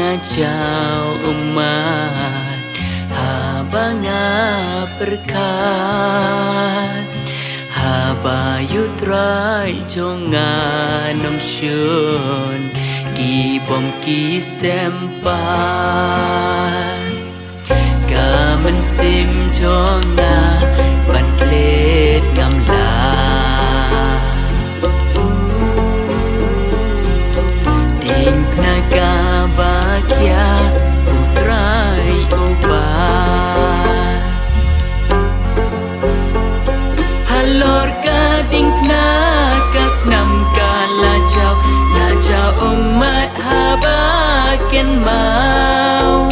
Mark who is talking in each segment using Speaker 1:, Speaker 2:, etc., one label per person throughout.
Speaker 1: ngajau umat habanga berkat habayut rai jonganong syun ki bom ki sempat kamen sim jonga ban klet ngamla din naga bakia putrai obat halor gading nakas nam kalajau lajau umat habaken mau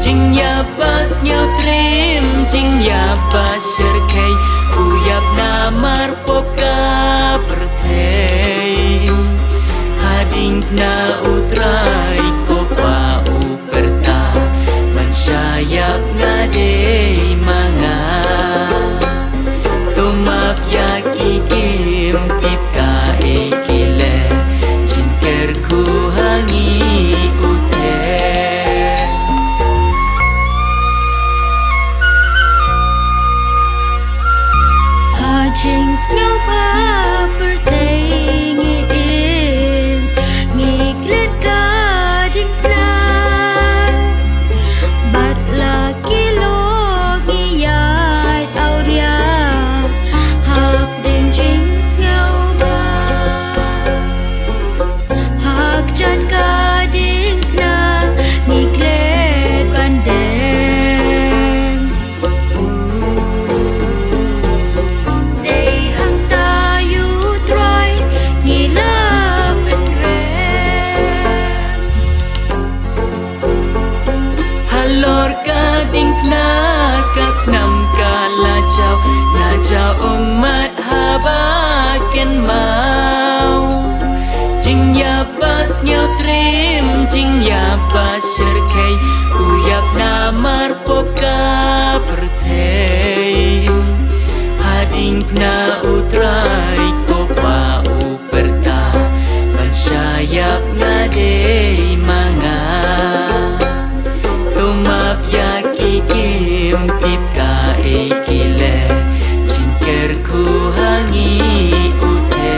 Speaker 1: jing ya pas nyau trim jing ya pas serkei uyap namar popka bertei hading na utrai kopa uperta mansayap ngadei manga tumap yaki kim tipka ekile jinkerku hangi ute
Speaker 2: Hajing siêu pa pertengi in ngiklet gading na bat laki lo ngiyai auria hak den jing siêu pa hak jan gading na ngiklet bandem
Speaker 1: halor gading nakas nam kalajau lajau umat habaken mau jing ya pas nyau trim jing ya pas serkei uyap namar popka bertei hading na utrai kopa uperta bansayap ngadei manga tumap yaki kim tipka ekile jinkerku hangi ute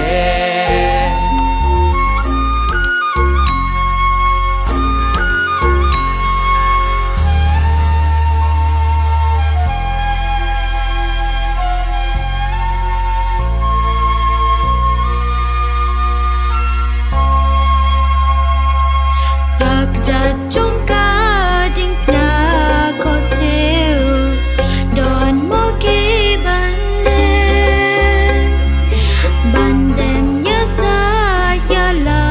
Speaker 2: hak jajung gading na kot siu don moki bandem ya saya la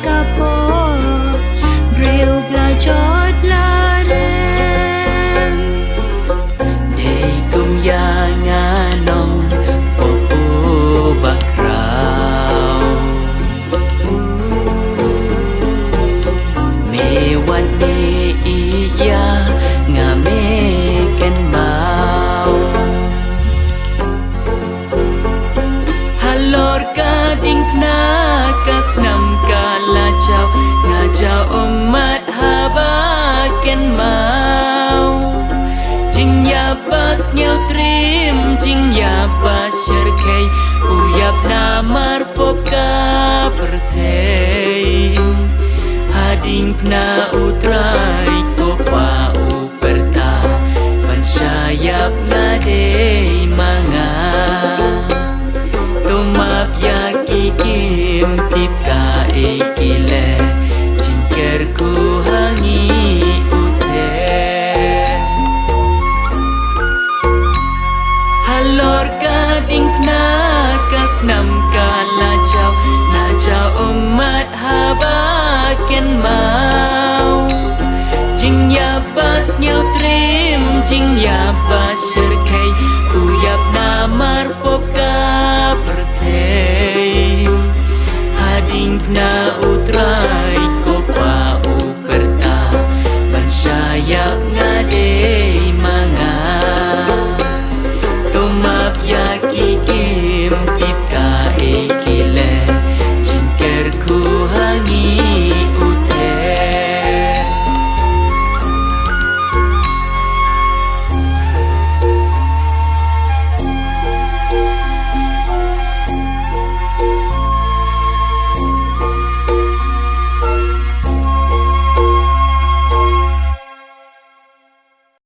Speaker 2: kapo bril blajot larem
Speaker 1: dei kum ya nganong popo bakrau mewat me iya ngameken mau halor gading nakas nam kalajau ngajau umat habaken mau jing ya pas nyau trim jing ya pas serkei uyap namar popka bertei hading na utrai kopa uperta bansayap ngadei manga tumap yaki kim tipka ekile jinkerku hangi ute halor gading nakas nam kalajau lajau umat habaken mau jing ya pas nyau trim jing ya pas serkei uyap namar popka bertei hading na